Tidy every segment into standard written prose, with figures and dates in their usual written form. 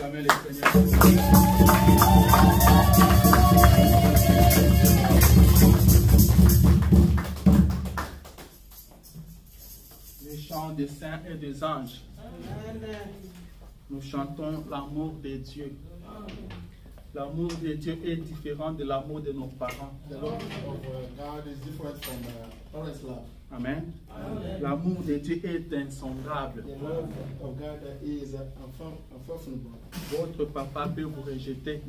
acclamer le Seigneur. Les chants des saints et des anges. Nous chantons l'amour de Dieu. L'amour de Dieu est différent de l'amour de nos parents. Amen. L'amour de Dieu est insondable. Votre papa peut vous rejeter.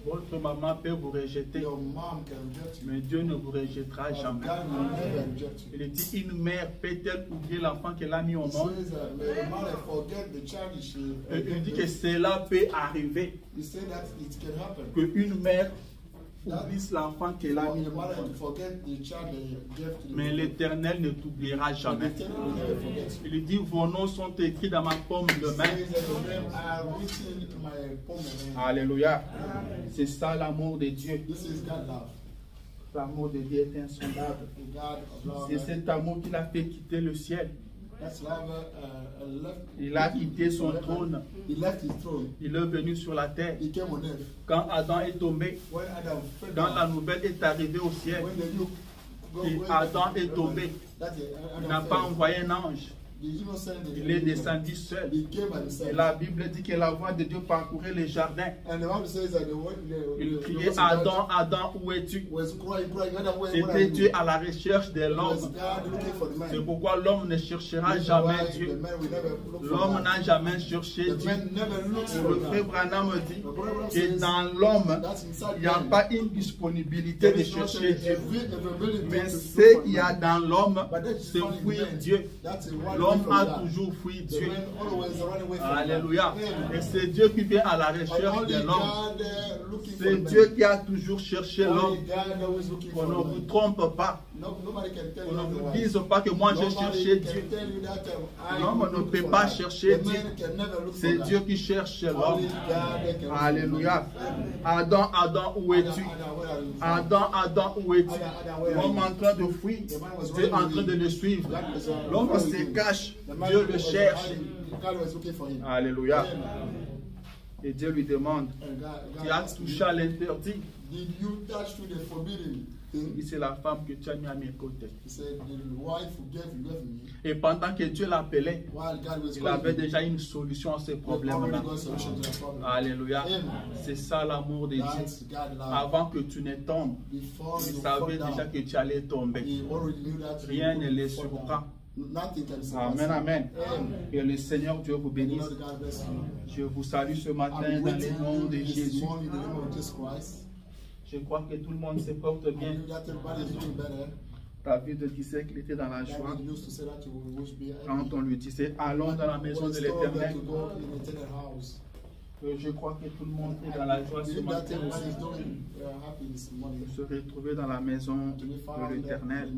Votre maman peut vous rejeter. Mais Dieu ne vous rejettera jamais. Il dit, une mère peut-elle oublier l'enfant qu'elle a mis au monde? Il dit que cela peut arriver. Qu'une mère oublie l'enfant qu'elle a mis au monde. Mais l'Éternel ne t'oubliera jamais. Il dit, vos noms sont écrits dans ma paume de main. Alléluia. C'est ça l'amour de Dieu. L'amour de Dieu est insondable. C'est cet amour qu'il a fait quitter le ciel. Il a quitté son trône. Il est venu sur la terre. Quand Adam est tombé, quand la nouvelle est arrivée au ciel, et Adam est tombé, il n'a pas envoyé un ange. Il est descendu seul. Et la Bible dit que la voix de Dieu parcourait les jardins. Il criait, Adam, Adam, où es-tu? C'était Dieu à la recherche de l'homme. C'est pourquoi l'homme ne cherchera jamais Dieu. L'homme n'a jamais cherché Dieu. Le frère Branham dit que dans l'homme, il n'y a pas une disponibilité de chercher Dieu. Mais ce qu'il y a dans l'homme, c'est fuir Dieu. L'homme a toujours fui Dieu. Alléluia. Et c'est Dieu qui vient à la recherche de l'homme. C'est Dieu qui a toujours cherché l'homme. Qu'on ne vous trompe pas. Qu'on ne vous dise pas que moi j'ai cherché Dieu. L'homme ne peut pas chercher Dieu. C'est Dieu qui cherche l'homme. Alléluia. Adam, Adam, où es-tu? Adam, Adam, où es-tu? L'homme en train de fuir. Dieu est en train de le suivre. L'homme se cache. Dieu le cherche. Alléluia. Et Dieu lui demande, tu as touché à l'interdit? C'est la femme que tu as mis à mes côtés. Et pendant que Dieu l'appelait, il avait déjà une solution à ce problème-là. Alléluia. C'est ça l'amour de Dieu. Avant que tu ne tombes, il savait déjà que tu allais tomber. Rien ne les surprend. Amen, amen. Que le Seigneur Dieu vous bénisse. Je vous salue ce matin dans le nom de Jésus. Je crois que tout le monde se porte bien. David disait qu'il était dans la joie quand on lui disait allons dans la maison de l'Éternel. Je crois que tout le monde est dans la joie ce matin aussi. Se retrouver dans la maison de l'Éternel.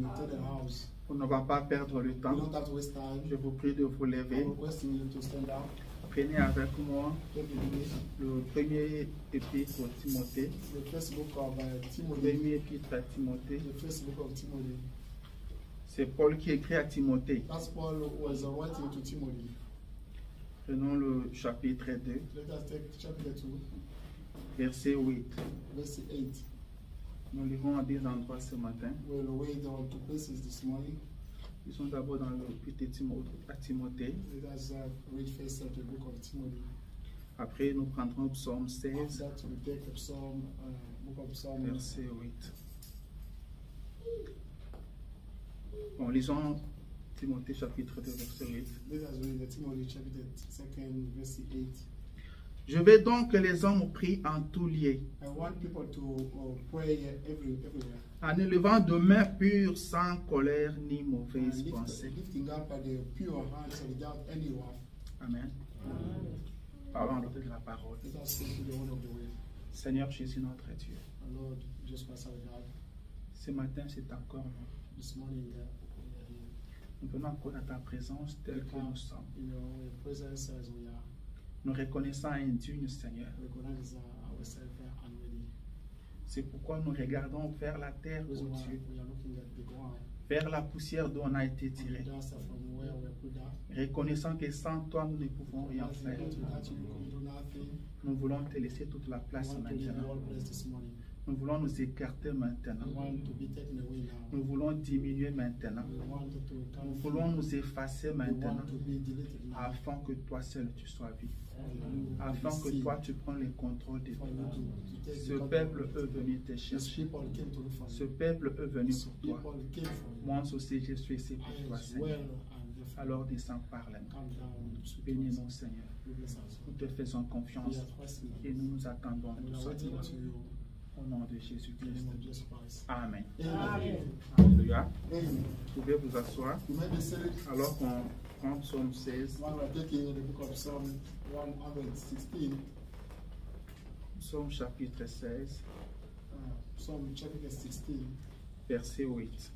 On ne va pas perdre le temps. Je vous prie de vous lever. Prenez avec moi le premier épître au Timothée. Premier épître à Timothée. C'est Paul qui écrit à Timothée. Prenons le chapitre 2, verset 8. Nous lirons à des endroits ce matin. Ils sont d'abord dans le petit à Timothée. Après, nous prendrons Psaume 16, verset 8. Bon, lisons Timothée chapitre 2, verset 8. Je veux donc que les hommes prient en tout lieu, en élevant de mains pures, sans colère ni mauvaise pensée. Amen. Parlons de la parole. Seigneur Jésus, notre Dieu, ce matin c'est encore nous. Nous venons encore à ta présence telle que nous sommes. Nous reconnaissons indigne, Seigneur. C'est pourquoi nous regardons vers la terre, ô Dieu, vers la poussière d'où on a été tiré. Reconnaissant que sans toi, nous ne pouvons rien faire. Nous voulons te laisser toute la place maintenant. Nous voulons nous écarter maintenant. Nous voulons diminuer maintenant. Nous voulons nous effacer maintenant. Afin que toi seul tu sois vu. Afin que toi tu prends le contrôle de toi. Ce peuple est venu te chercher. Ce peuple est venu pour toi. Moi aussi je suis ici pour toi, Seigneur. Alors descends par la main. Bénis-nous, Seigneur. Nous te faisons confiance et nous nous attendons à tout ça. Au nom de Jésus-Christ. Amen. Alléluia. Vous pouvez vous asseoir. Alors qu'on prend Psaume 16. Psaume chapitre 16. Verset 8.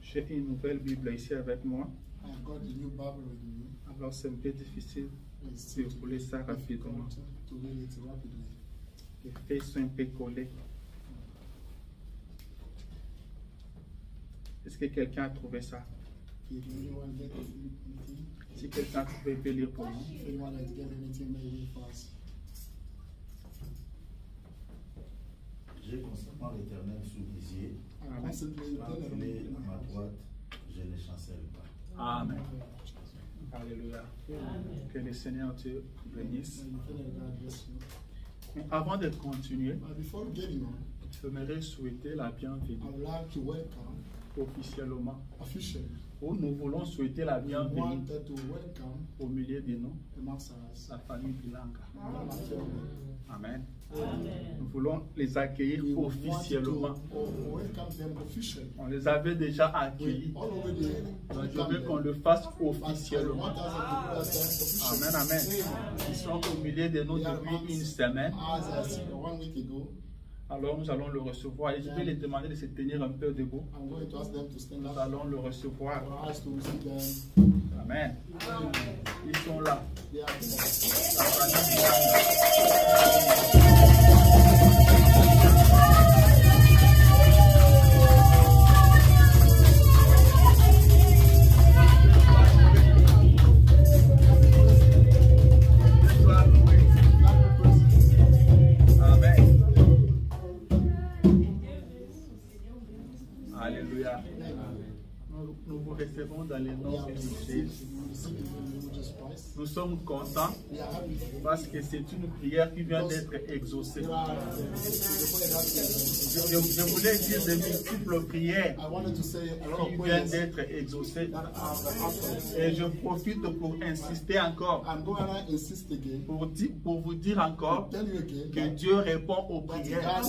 J'ai une nouvelle Bible ici avec moi. Alors c'est un peu difficile de rouler ça rapidement. Les feuilles sont un peu collées. Est-ce que quelqu'un a trouvé ça? Si quelqu'un a trouvé, il peut lire pour nous. J'ai constamment l'Éternel sous les yeux. Quand il est à ma droite, je ne chancelle pas. Amen. Alléluia. Que le Seigneur te bénisse. Avant de continuer, j'aimerais souhaiter la bienvenue officiellement. Nous voulons souhaiter la bienvenue au milieu de nous, la famille Bilanga. Amen. Nous voulons les accueillir officiellement. On les avait déjà accueillis. Donc je veux qu'on le fasse officiellement. Amen, amen. Ils sont au milieu de nous depuis une semaine. Alors nous allons le recevoir et je vais les demander de se tenir un peu debout. Nous allons le recevoir. Amen. Ils sont là. Alléluia. Nous vous recevons dans les noms de Jésus. Nous sommes contents parce que c'est une prière qui vient d'être exaucée. Je voulais dire de multiples prières qui viennent d'être exaucées. Et je profite pour insister encore, pour vous dire encore que Dieu répond aux prières.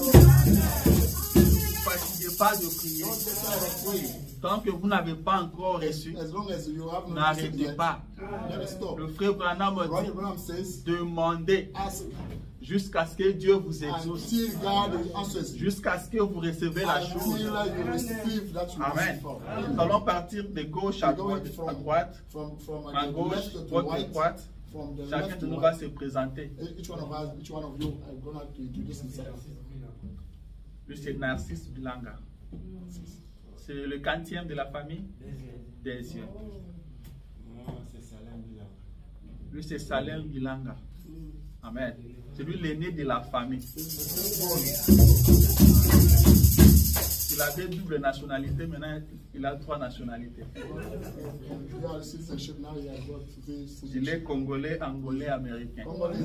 Fatiguez pas de prier. Tant que vous n'avez pas encore reçu, n'arrêtez pas. Le frère Branham dit, demandez jusqu'à ce que Dieu vous exauce, jusqu'à ce que vous recevez la chose. Amen. Nous allons partir de gauche à droite, à gauche, droite. Chacun de nous va se présenter. Lui, c'est Narcisse Bilanga. C'est le quantième de la famille? Deuxième. Moi, c'est Salem Bilanga. Lui, c'est Salem Bilanga. Amen. C'est lui l'aîné de la famille. Il avait double nationalité, maintenant il a 3 nationalités. Il est congolais, angolais, américain. Moi, je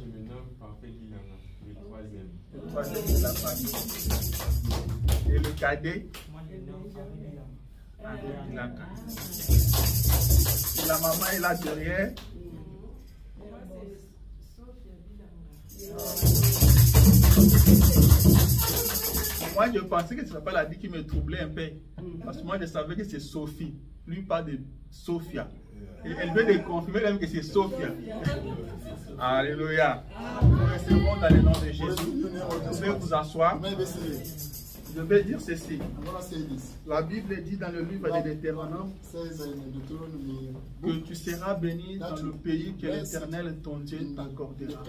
me nomme Parfait Bilanga, le troisième. Le troisième de la famille. Et le cadet? Moi, je me nomme André Bilanga. Et la maman est là derrière. Moi, je pensais que ce n'était pas la vie qui me troublait un peu. Parce que moi, je savais que c'est Sophie. Lui parle de Sophia. Et elle veut de confirmer même que c'est Sophia. Alléluia. Nous recevons dans le nom de Jésus. Vous pouvez vous asseoir. Je vais dire ceci. La Bible dit dans le livre de l'Éternel que tu seras béni dans le pays que l'Éternel ton Dieu t'accordera.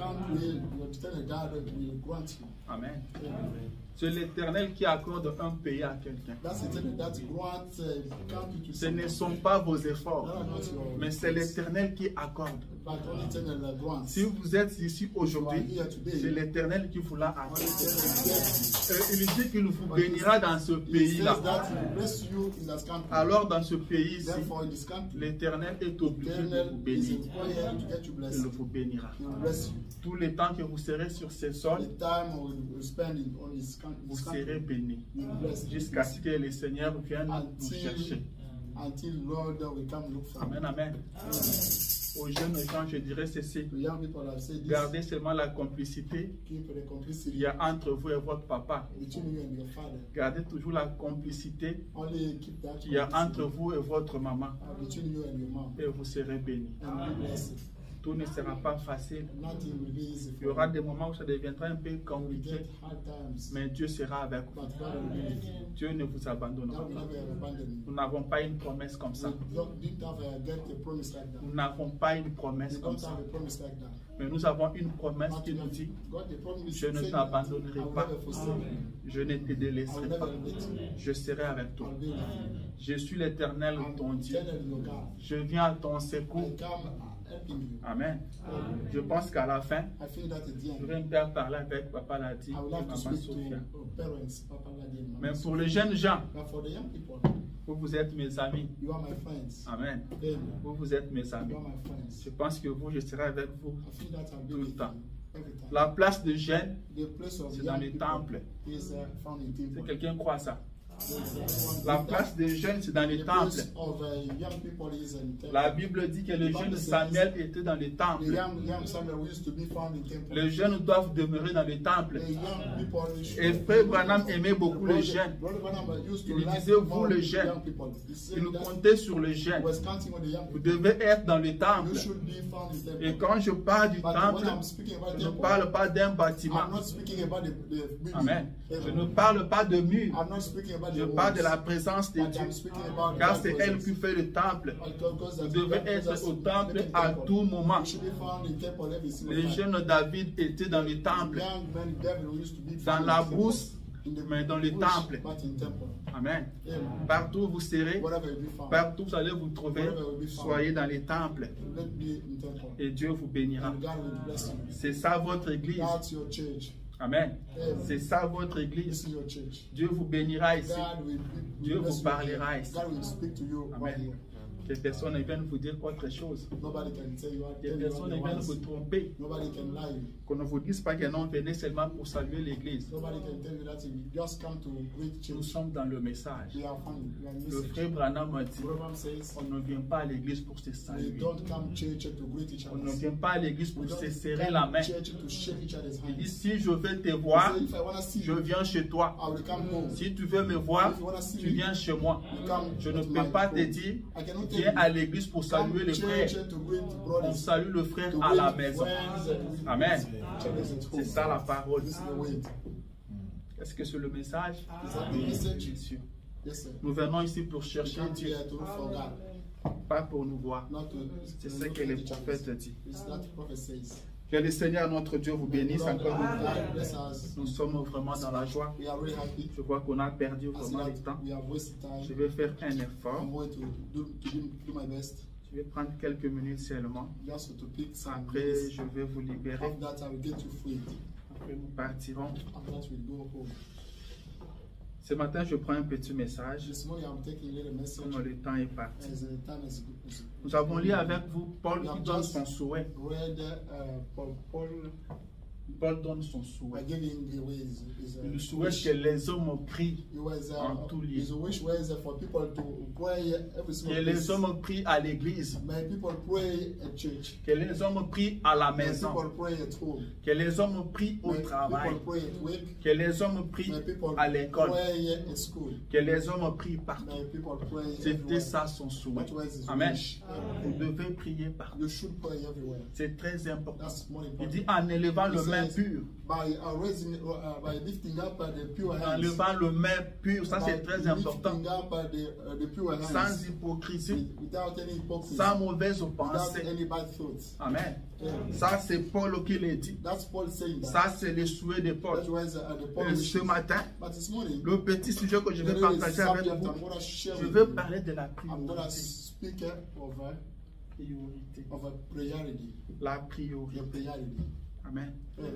Amen. C'est l'Éternel qui accorde un pays à quelqu'un. Ce ne sont pas vos efforts, mais c'est l'Éternel qui accorde. Si vous êtes ici aujourd'hui, c'est l'Éternel qui vous l'a accordé. Il dit qu'il vous bénira dans ce pays-là. Alors dans ce pays-ci, l'Éternel est obligé de vous bénir. Il vous bénira. Tout le temps que vous serez sur ces sols, vous serez bénis. Jusqu'à ce que le Seigneur vienne nous chercher. Amen, amen. Aux jeunes gens, je dirais ceci. Gardez seulement la complicité qu'il y a entre vous et votre papa. Gardez toujours la complicité qu'il y a entre vous et votre maman. Et vous serez bénis. Tout ne sera pas facile. Il y aura des moments où ça deviendra un peu compliqué, mais Dieu sera avec vous. Dieu ne vous abandonnera pas. Nous n'avons pas une promesse comme ça. Nous n'avons pas une promesse comme ça. Mais nous avons une promesse qui nous dit: je ne t'abandonnerai pas, je ne te délaisserai pas, je serai avec toi. Je suis l'Éternel ton Dieu. Je viens à ton secours. Amen. Je pense qu'à la fin, je vais me faire parler avec Papa Ladi et Maman Sophia. Mais pour les jeunes gens, vous êtes mes amis. Amen. Vous êtes mes amis. Je pense que je serai avec vous tout le temps. La place de jeûne, c'est dans les temples. Si quelqu'un croit ça. La place des jeunes, c'est dans les temples. La Bible dit que le jeune Samuel était dans les temples. Les jeunes doivent demeurer dans les temples. Et Frère Branham aimait beaucoup les jeunes. Il disait: vous les jeunes, il comptait sur les jeunes. Vous devez être dans les temples. Et quand je parle du temple, je ne parle pas d'un bâtiment. Amen. Je ne parle pas de murs. Je parle de la présence de Dieu, car c'est elle qui fait le temple. Vous devez être au temple à tout moment. Les jeunes David étaient dans le temple, dans la brousse, mais dans le temple. Amen. Partout où vous serez, partout où vous allez vous trouver, soyez dans les temples. Et Dieu vous bénira. C'est ça votre église. Amen. C'est ça votre église. Dieu vous bénira ici. Dieu vous parlera ici. Amen. Que personne ne vienne vous dire autre chose. Que personne ne vienne vous tromper. Qu'on ne vous dise pas que non, venez seulement pour saluer l'église. Nous sommes dans le message. Le frère Branham a dit: on ne vient pas à l'église pour se saluer. On ne vient pas à l'église pour se serrer la main. Il dit: si je veux te voir, je viens chez toi. Si tu veux me voir, tu viens chez moi. Je ne peux pas te dire: viens à l'église pour saluer le frère. On salue le frère à la maison. Amen. C'est ça la parole. Est-ce que c'est le message? Bien sûr. Nous venons ici pour chercher Dieu, pas pour nous voir. C'est ce que les prophètes disent. Que le Seigneur notre Dieu vous bénisse encore une fois. Nous sommes vraiment dans la joie. Je vois qu'on a perdu vraiment le temps. Je vais faire un effort. Je vais prendre quelques minutes seulement. Après, je vais vous libérer. Après, nous partirons. Ce matin, je prends un petit message. Comme le temps est parti. Nous avons lu avec vous Paul qui donne son souhait. Paul donne son souhait. Il souhaite que les hommes prient en tout lieu. Que les hommes prient à l'église. Que les hommes prient à la maison. Que les hommes prient au travail. Que les hommes prient à l'école. Que les hommes prient partout. C'était ça son souhait. Amen. Vous devez prier partout. C'est très important. Il dit en élevant le main pure. By lifting up the pure hands. En levant le main pur, ça c'est très important. The pure hands. Sans hypocrisie, Without any hypocrisy. sans mauvaise Without pensée. any bad thoughts. Amen. Ça c'est Paul qui l'a dit. That's Paul saying that. Ça c'est le souhait de Paul. That was, the Paul Et ce matin, But this morning, le petit sujet que je vais partager avec vous, je veux parler de la I'm going to priorité. speak Priorité. of a priority. La The priorité. priority. Amen. Amen.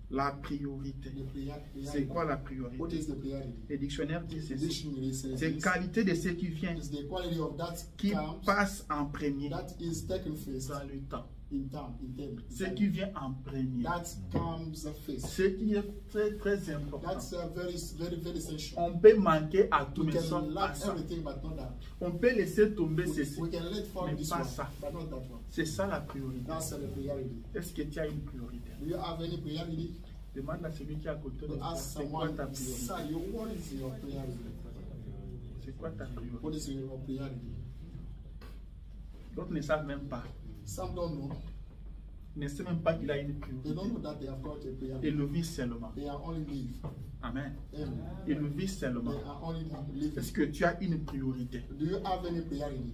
La priorité. The priority. C'est quoi la What priorité? is the priority? Le dictionnaire dit The ceci. dictionary says C'est this. qualité de ce qui vient, It's the quality of that qui comes, passe en premier that is taken first dans le temps. in time, in time. Ce qui vient en premier. That comes first. Ce qui est très très important. That's very, very, very essential. On peut manquer à tout, We mais sans can pas lack ça. everything, but not that. On peut laisser tomber ceci. We can let fall Mais this pas one, ça. but not that one. C'est ça la priorité. That's the priority. Est-ce que tu as une priorité? Do you have any priority? Demande à celui qui est à côté de To toi. ask C'est quoi someone ta beside priorité? you, what is your priority? C'est quoi ta priorité? What is your priority? D'autres ne savent même pas. Some don't know. Ils ne savent même pas qu'il a une They priorité. don't know that they have got a Et priority. le vit seulement. They are only live. Amen. Amen. Et le vit seulement. They are only living. Est-ce que tu as une priorité? Do you have any priority?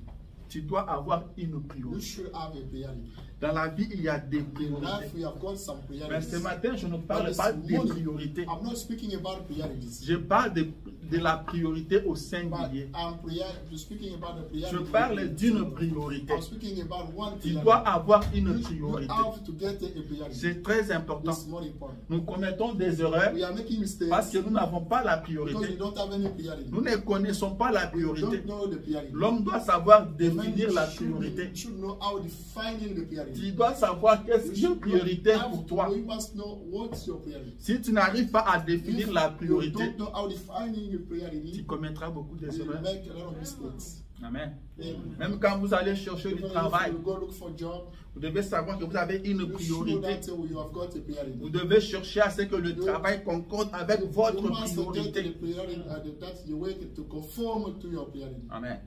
Tu dois avoir une You priorité. should have a priority. Dans la vie, il y a des In life, priorités. we have got some Mais priorities. ce matin, je ne But parle this pas des morning, priorités. I'm not speaking about priorities. Je parle de la priorité au But singulier. I'm speaking about the Je priority. parle d'une priorité. I'm speaking about one Tu priority. dois avoir une You priorité. have to get a priority. C'est très important. It's more important. Nous commettons des erreurs We are making mistakes parce que nous n'avons pas la because we priorité. don't have any priority. Nous ne connaissons pas la We priorité. don't know the priority. L'homme doit savoir The man définir la priorité. should know how defining the priority. Tu dois savoir qu'est-ce qui est priorité pour toi. You must know what's your priority. Si tu n'arrives pas à définir la You priorité, don't know how defining your priority. tu commettras beaucoup You d'erreurs. make a lot of mistakes. Amen. Amen. Même quand vous allez chercher du Even travail, if you go look for a job, vous devez savoir que vous avez une you should know priorité. that you have got a priority. Vous devez chercher à ce que le travail concorde avec votre You must get the priorité. priority, that's your way to conform to your priority. Amen.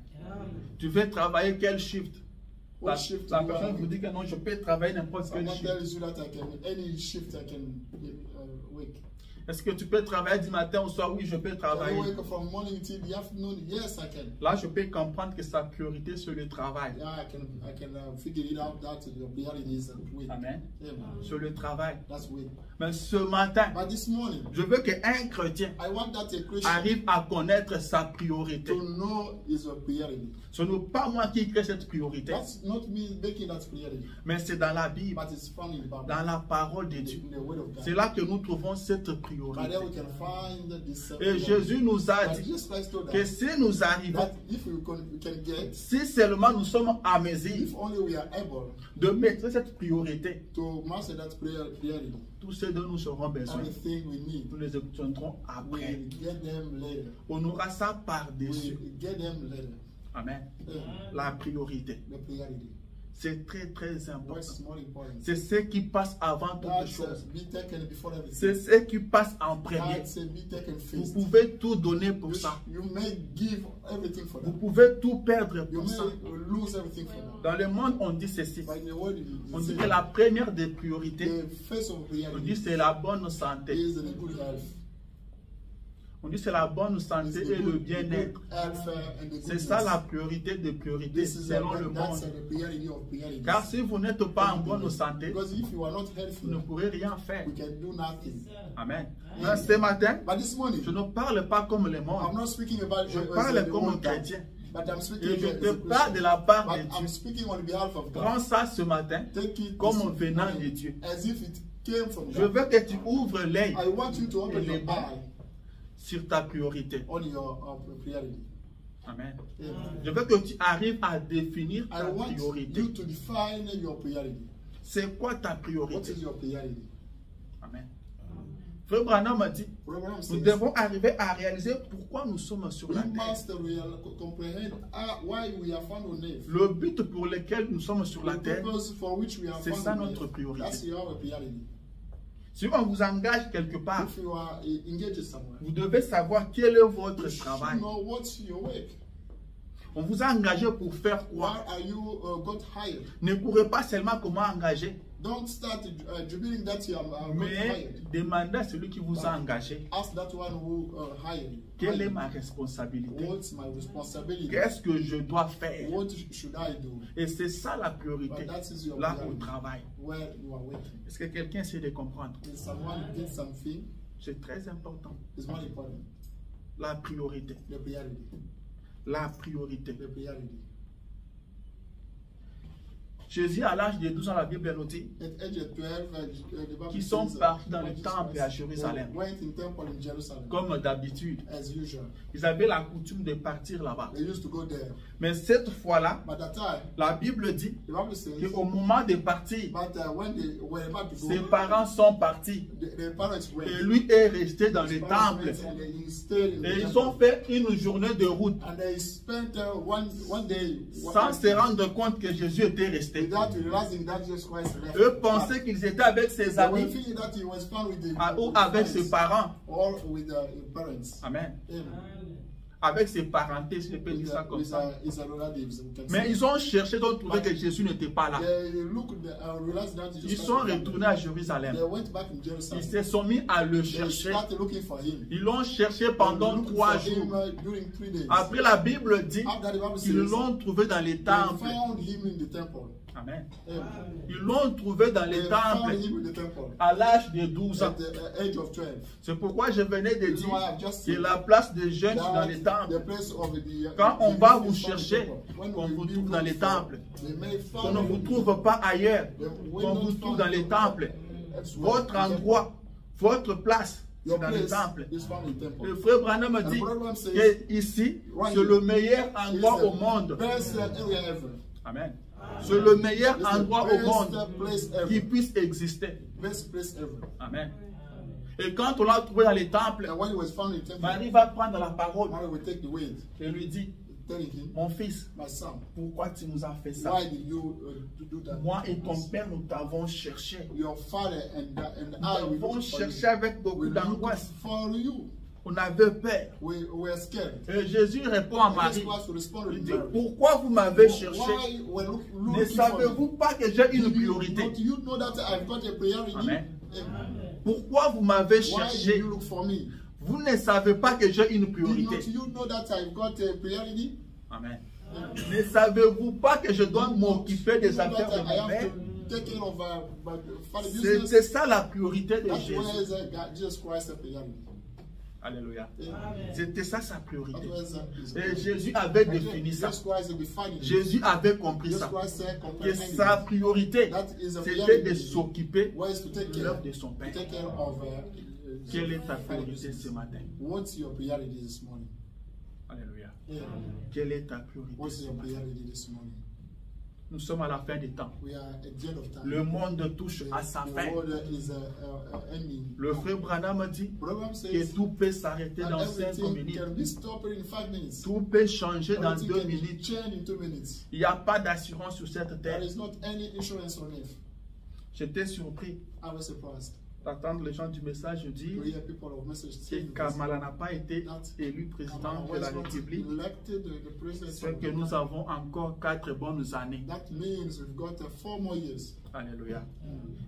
Tu veux travailler quel shift? What La, shift la you personne are- vous dit que non, je peux travailler n'importe quel Someone shift. tells you that I can, any shift I can work. Est-ce que tu peux travailler du matin au soir? Oui, je peux Can I travailler. work from morning till the afternoon? Yes, I can. Là, je peux comprendre que sa priorité c'est le travail. Yeah, I can figure it out that the priority is work. Amen. Amen. Sur le travail. That's work. Mais ce matin, But this morning, je veux qu'un chrétien I want that a Christian arrive à connaître sa priorité. to know his priority. Ce n'est pas moi qui crée cette priorité, That's not me making that priority, mais c'est dans la Bible, but it's found in the Bible, dans la parole de Dieu. in the Word of God. C'est là que nous trouvons cette But priorité. there we can find this. Et priority. Jésus nous a But dit Jesus Christ told que us si nous arrivons, that if we can get, si seulement nous sommes à mesure if only we are able de mettre cette priorité, to master that priority, tout ce dont nous aurons besoin, everything we need, nous les obtiendrons après. we'll get them later. On aura ça par-dessus. We'll get them later. Amen. Amen. La priorité. The priority. C'est très très important. What's more important? C'est ce qui passe avant toute That's chose. be taken before C'est everything. ce qui passe en premier. That's be taken Vous first. pouvez tout donner pour ça. You may give everything for Vous that. pouvez tout perdre You pour may ça. lose everything for that. Dans le monde, on dit ceci. But in the world, On dit que la première des priorités, the face of on dit priority c'est la bonne santé. is the good health. On dit c'est la bonne It's santé the et le good bien-être. health and the C'est ça goodness. la priorité de priorité This is selon le that's monde. the priority of priorities. Car si vous n'êtes pas en bonne santé, Because if you are not vous ne healthy, pourrez rien faire. we can do nothing. Amen. Mais ce matin, But this morning, je ne parle pas comme le I'm monde. not speaking about Je as parle the comme un world does, chrétien. but I'm Et speaking je as te a parle de Christian. la part de But I'm Dieu. speaking on behalf of Prends God. ça ce matin Take it comme this venant morning de Dieu. as if it came from Je God. veux que tu ouvres l'œil I want you to open Et your les mains. eye sur ta priorité. on your priority. Amen. Amen. Je veux que tu arrives à définir I ta want priorité. you to define your priority. C'est quoi ta What priorité? is your priority? Amen. Frère Branham m'a dit, Program nous says devons arriver à réaliser pourquoi nous sommes sur we la terre. must comprehend why we are found on earth. Le but pour lequel nous sommes sur la The terre, purpose for which we are c'est found ça on notre earth. priorité. That's your priority. Si on vous engage quelque part, If you are engaged somewhere, vous devez savoir quel est votre you should travail. know what's your work. On vous a engagé pour faire quoi? Why are you got hired? Ne courez pas seulement comment engager. Don't start jubiling that you got Mais hired. demandez à celui qui vous a engagé. Ask that one who hired you. Quelle est ma responsabilité? What's my responsibility? Qu'est-ce que je dois faire? What should I do? Et c'est ça la priorité, But that is your là priority, au travail. where you are working. Est-ce que quelqu'un essaie de comprendre? If someone did something, C'est très important. it's more important. La priorité. The priority. La priorité. The priority. Jésus, à l'âge de 12 ans, la Bible nous dit At age of 12, the Bible qu'ils sont says, partis dans le Jesus temple à Christ, Jérusalem. they went in temple in Jerusalem, Comme d'habitude. as usual. Ils avaient la coutume de partir là-bas. They used to go there. Mais cette fois-là, But that time, la Bible dit the Bible says, qu'au moment de partir, but when they were about to ses go, parents sont partis. the parents went. Et lui est resté dans le His parents temple. went and they stayed in the Et ils temple. ont fait une journée de route And they spent one day sans se rendre compte que Jésus était resté. without realizing that Jesus Christ left. Eux pensaient qu'ils étaient avec ses They were amis thinking that he was found with the ou avec ses parents. or with the parents. Amen. Amen. Avec ses parentés, je peux dire ça comme With ça. his relatives, we can Mais say. ils ont cherché, ils ont trouvé que Jésus n'était pas là. They looked, realized that Jesus Ils Christ sont was retournés à Jérusalem. They went back in Jerusalem. Ils se sont mis à le They chercher. started looking for him. Ils l'ont cherché pendant They looked 3 for him, jours. during 3 days. Après, la Bible dit After the Bible qu'ils says, l'ont trouvé dans les they temples. found him in the temple. Amen. Amen. Ils l'ont trouvé dans les They found temples him in the temple à l'âge de 12 ans. at the age of 12. C'est pourquoi je venais de This is why I've dire just que said la place des jeunes c'est dans that les the temples. place of the, Quand on the va youth vous is found in the chercher, temple. When on we vous be trouve dans les looked for, temples. they may Qu'on find ne vous him. trouve pas ailleurs. Qu'on vous trouve dans les temples. Votre endroit, votre place, c'est Your dans les place temples. is found in temple. Le frère Branham me dit Branham says, que ici, c'est le meilleur endroit au monde. Best area ever. Amen. C'est le meilleur It's the endroit au best monde place qui ever. puisse exister. Best place ever. Amen. Et quand on l'a trouvé dans les temples, And when he was found in temple, Marie va prendre la parole Mary will take the weight, et lui dit, telling him, mon fils, my son, pourquoi tu nous as fait ça? why did you do that? Moi et ton père, nous t'avons cherché. Your father and Nous I, we t'avons looked for cherché you. avec beaucoup We looked d'angoisse. for you. On avait peur. We were scared. Et Jésus répond à And Marie, this was to respond il to dit, Mary. pourquoi vous m'avez cherché? Why were you Ne looking for savez-vous me? pas que j'ai une Don't priorité? you know that I've got a priority? Amen. Amen. Pourquoi vous m'avez Why did cherché? you look for me? Vous ne savez pas que j'ai une Did priorité. not you know that I've got a priority? Amen. Ne savez-vous pas que je dois m'occuper des You know affaires de that I mon have père? to take care of my family C'est business. ça la priorité de That's why Jésus. Jesus Christ a priority. Alléluia. Amen. C'était ça sa priorité. That was his Et priority. Jésus avait And défini ça. Jesus Christ defined it. Jésus avait compris Jesus ça. Christ said, Que comprehend sa it. priorité, That is a c'était priority. de s'occuper What is to take de care? l'œuvre de son To Père. take care of Quelle est ta priorité ce matin? What's your priority this morning? Alléluia. Amen. Quelle est ta priorité What's ce your matin? priority this morning? Nous sommes à la fin des temps. We are at the end of time. Le monde touche à sa The fin. world is ending. Le frère Branham dit Program que says tout peut s'arrêter that dans 5 everything minutes. can be stopped in 5 minutes. Tout peut changer dans Everything 2 can be minutes. changed in 2 minutes. Il n'y a pas d'assurance sur cette There terre. is not any insurance on it. J'étais surpris I was surprised d'entendre les gens du message to dire hear people of message que saying this. Kamala n'a pas été élu président Kamala de la was not République. elected the president C'est of que the nous country. avons encore 4 bonnes années. That means we've got 4 more years. Alléluia.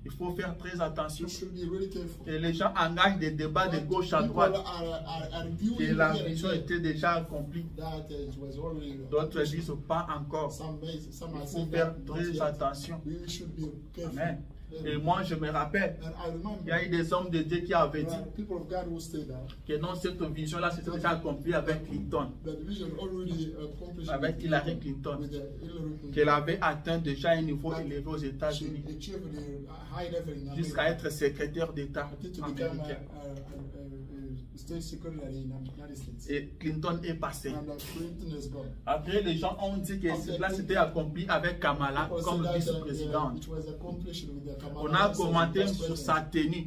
Il faut faire très attention. You should be really careful. Et les gens engagent des débats de gauche à People droite. are arguing Que la here and vision there était déjà accomplie. that it was already D'autres disent pas encore. some are Il faut saying faire that not très yet. attention. We should be careful. Amen. Et moi, je me rappelle, And I remember il y a eu des hommes de Dieu qui avaient there dit are people of God who say that que non, cette vision-là, c'était déjà accompli avec Clinton, the vision already accomplished avec Hillary Clinton, with Hillary Clinton. qu'elle avait atteint déjà un niveau élevé aux She États-Unis, achieved the high level in jusqu'à America. être secrétaire d'État Until to become américain. a state secretary in the United States. Et Clinton est passé. And Clinton is gone. Après, les gens ont dit que cela s'était accompli avec Kamala People comme say that, vice-présidente. it was accomplished with the Kamala On a as commenté vice sur president. sa tenue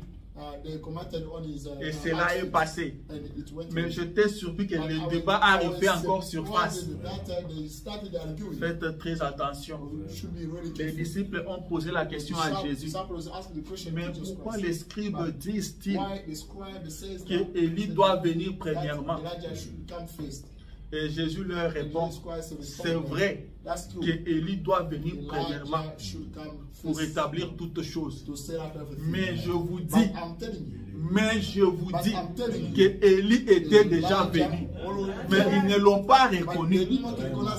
They commented on his et cela est outfit, passé. and it went Mais on. j'étais surpris que I le was- débat I a was refait encore surprised surface. that they started arguing. Faites très attention. We should be really Les careful. disciples ont posé la question à Jésus. Disciples asked the question Mais to Jesus pourquoi Christ. les scribes But disent-ils why the scribe says que Élie doit venir premièrement? that Elijah should come first? Et Jésus leur répond, c'est vrai qu'Élie doit venir premièrement pour établir toutes choses. Mais je vous dis qu'Élie était déjà venu. Mais ils ne l'ont pas reconnu.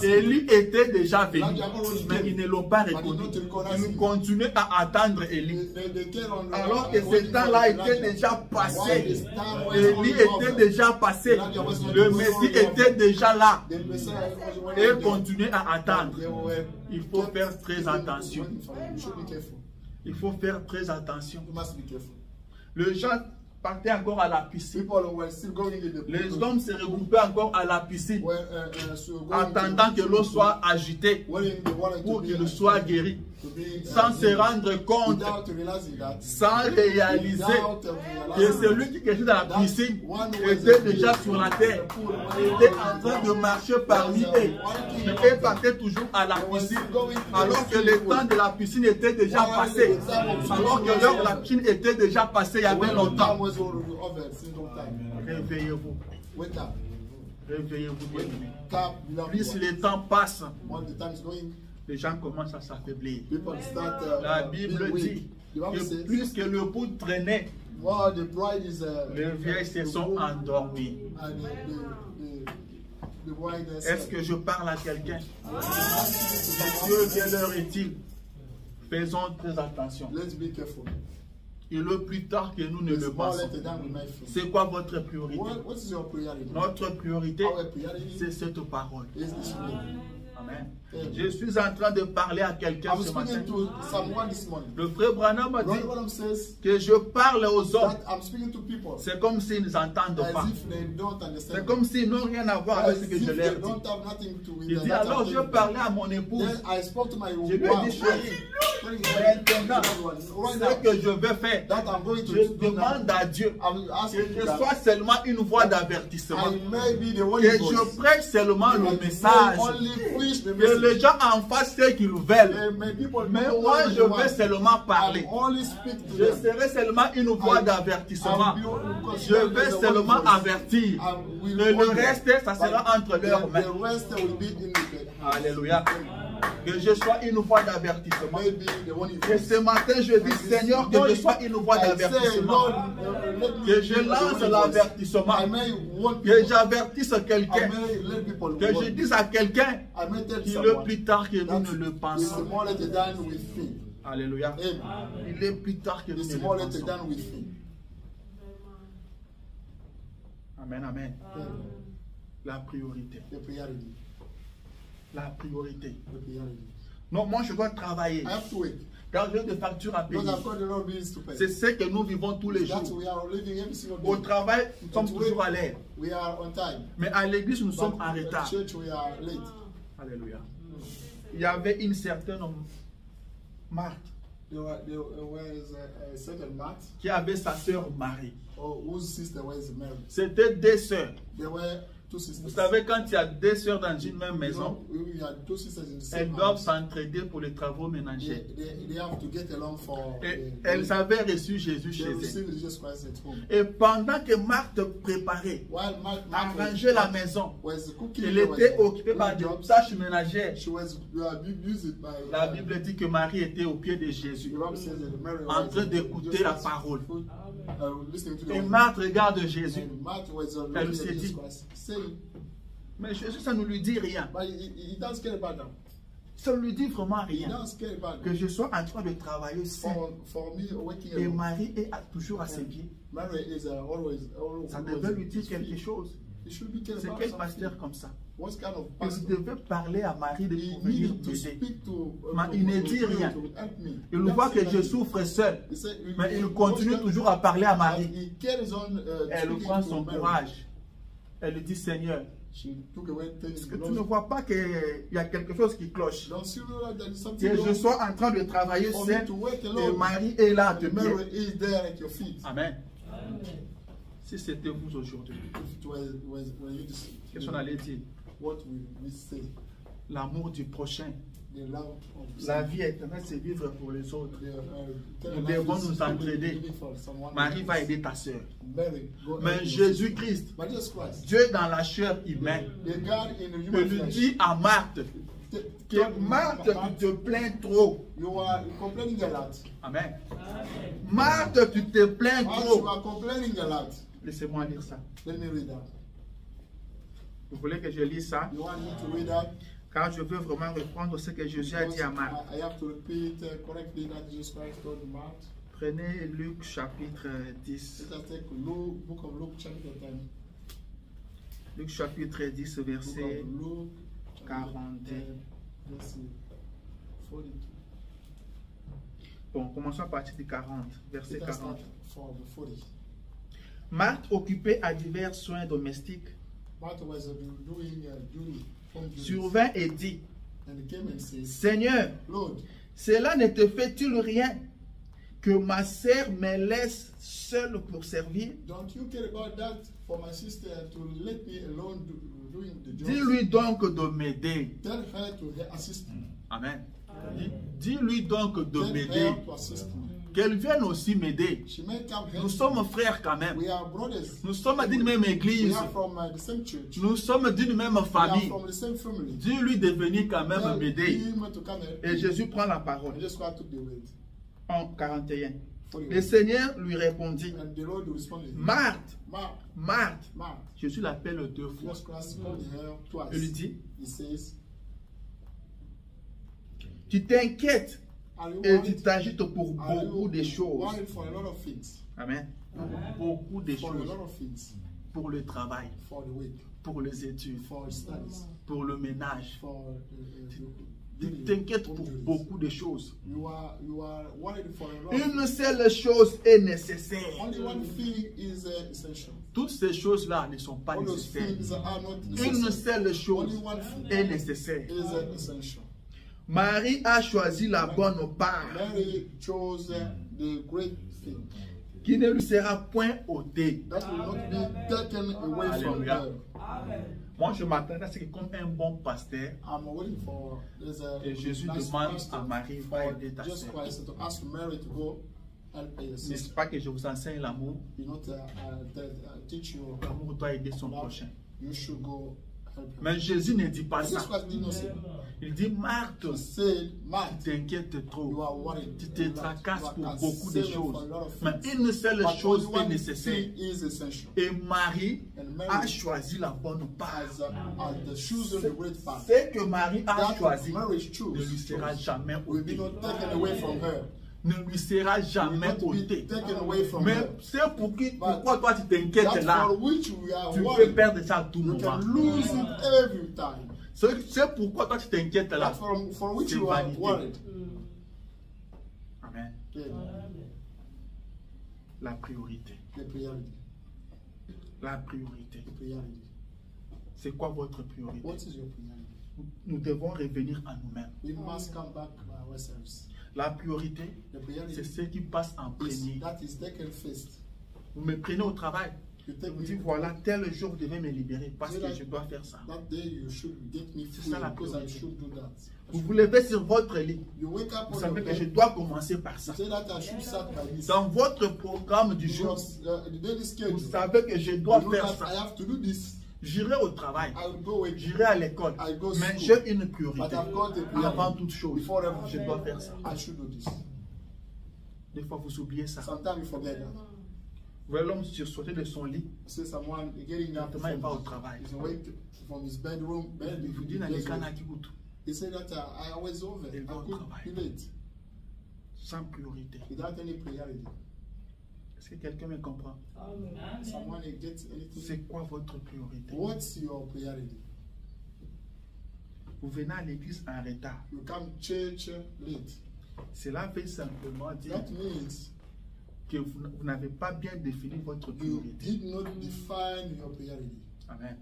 Élie était déjà venu, mais ils ne l'ont pas reconnu. Ils continuaient à attendre Élie. Alors que ce temps-là était déjà passé. Élie était déjà passé. Le Messie était déjà là. Et continuait à attendre. Il faut faire très attention. Il faut faire très attention. Les gens partaient encore à la piscine. Les hommes se regroupaient encore à la piscine, attendant que l'eau soit agitée pour qu'il soit guéri, sans se rendre compte, sans réaliser que celui qui était dans la piscine était déjà sur la terre, était en train de marcher parmi eux, et partait toujours à la piscine, alors que le temps de la piscine était déjà passé, alors que l'heure de la piscine était déjà passée il y avait longtemps. Réveillez-vous. Réveillez-vous, bien-aimés. Plus le temps passe, les gens commencent à s'affaiblir. La Bible dit que plus que le bout traînait, les vieilles se sont endormis. Est-ce que je parle à quelqu'un? Dieu, quelle heure est-il? Faisons très attention. Et le plus tard que nous ne le pensons. C'est quoi votre priorité? Notre priorité, c'est cette parole. Amen. Je suis en train de parler à quelqu'un ce matin. Le frère Branham m'a dit que je parle aux hommes. C'est comme s'ils n'entendent pas. C'est comme s'ils n'ont rien à voir avec ce que je leur dis. Il dit alors je parlais à mon épouse. Je lui ai dit chérie, maintenant, ce que je vais faire, je demande à Dieu que je sois seulement une voix d'avertissement. Que je prêche seulement le message. Que les gens en fassent ce qu'ils veulent. Mais moi, je vais seulement parler. Je serai seulement une voix d'avertissement. Je vais seulement avertir. Et le reste, ça sera entre leurs mains. Alléluia. Que je sois une voix d'avertissement. Et ce matin, je dis, Seigneur, que je sois une voix d'avertissement. Que je lance l'avertissement. Que j'avertisse quelqu'un. Que je dise à quelqu'un qu'il est plus tard que nous ne le pensons. Alléluia. Il est plus tard que nous ne le pensons. Amen, amen. La priorité. La priorité. Non, moi je dois travailler. Car j'ai des factures à payer. C'est ce que nous vivons tous les jours. Au travail, nous sommes toujours à l'heure. Mais à l'église, nous sommes en retard. Alléluia. Il y avait une certaine Marthe qui avait sa sœur Marie. C'était deux sœurs. Vous savez, quand il y a deux sœurs dans une même maison, elles doivent s'entraider pour les travaux ménagers. Et elles avaient reçu Jésus chez elles. Et pendant que Marthe préparait, arrangeait la maison, elle était occupée par des tâches ménagères. La Bible dit que Marie était au pied de Jésus, en train d'écouter la parole. Et Marthe regarde Jésus. Elle s'est dit, mais Jésus, ça ne lui dit rien. Ça ne lui dit vraiment rien. Que je sois en train de travailler seul. Et Marie est toujours à ses pieds. Ça devait lui dire quelque chose. C'est quel pasteur comme ça? Il devait parler à Marie de venir m'aider. Mais il ne dit rien. Il voit que je souffre seul. Mais il continue toujours à parler à Marie. Elle prend son courage. Elle lui dit, Seigneur, est-ce que tu ne vois pas qu'il y a quelque chose qui cloche? Que je sois en train de travailler seul et Marie est là à te pied. Amen. Si c'était vous aujourd'hui, qu'est-ce qu'on allait dire? L'amour du prochain La vie éternelle, c'est vivre pour les autres. Nous devons nous entraider. Marie va aider ta soeur. Mais Jésus-Christ, Dieu dans la chair humaine, lui dit à Marthe que Marthe, tu te plains trop. Amen. Marthe, tu te plains trop. Laissez-moi lire ça. Vous voulez que je lise ça? Car je veux vraiment reprendre ce que Jésus a dit à Marthe. Prenez Luc chapitre 10. Luc chapitre 10, verset 42. Bon, commençons à partir du 40, verset 40. Marthe, occupée à divers soins domestiques, survint et dit, Seigneur, cela ne te fait-il rien que ma sœur me laisse seule pour servir? Dis-lui donc de m'aider. Amen. Dis-lui donc de m'aider. Qu'elle vienne aussi m'aider. Nous sommes frères quand même. Nous sommes d'une même église. Nous sommes d'une même famille. Dis-lui de venir quand même m'aider. Et Jésus prend la parole. En 41. Le Seigneur lui répondit, Marthe, Marthe. Jésus l'appelle 2 fois. Il lui dit, tu t'inquiètes et tu t'agites pour beaucoup de choses. Amen. Beaucoup de choses. Pour le travail, pour les études, pour le ménage. Tu t'inquiètes pour beaucoup de choses. Une seule chose est nécessaire. Toutes ces choses-là ne sont pas nécessaires. Une seule chose est nécessaire. Marie a choisi la bonne part qui ne lui sera point ôtée. Alléluia. Moi, je m'attendais à ce que comme un bon pasteur, et Jésus demande à Marie, va aider ta soeur. N'est-ce pas que je vous enseigne l'amour? L'amour doit aider son prochain. Mais Jésus ne dit pas ça. Il dit, Marthe, tu t'inquiètes trop. Tu te tracasses pour beaucoup de choses. Mais une seule chose est nécessaire. Et Marie a choisi la bonne part. Ce que Marie a choisi ne lui sera jamais ôté. Ne lui sera jamais ôté. Mais c'est pourquoi toi tu t'inquiètes là. Tu peux perdre ça à tout moment. C'est pourquoi toi tu t'inquiètes là. C'est vanité. Amen. La priorité. La priorité. C'est quoi votre priorité? Nous devons revenir à nous-mêmes. La priorité, c'est ce qui passe en premier. Vous me prenez au travail. Je vous dis, voilà, tel jour, vous devez me libérer parce que je dois faire ça. C'est ça la priorité. Vous vous levez sur votre lit. Vous savez que je dois commencer par ça. Dans votre programme du jour, vous savez que je dois faire ça. J'irai au travail, j'irai à l'école, mais j'ai une priorité. Avant toute chose, je dois faire ça. Des fois, vous oubliez ça. Vous voyez l'homme sursauter de son lit. Maintenant, il va au travail. Il vous dit dans les canards qui goûtent. Il va au travail. Sans priorité. Est-ce que quelqu'un me comprend? C'est quoi votre priorité? Vous venez à l'église en retard. Cela veut simplement dire que vous n'avez pas bien défini votre priorité. Amen.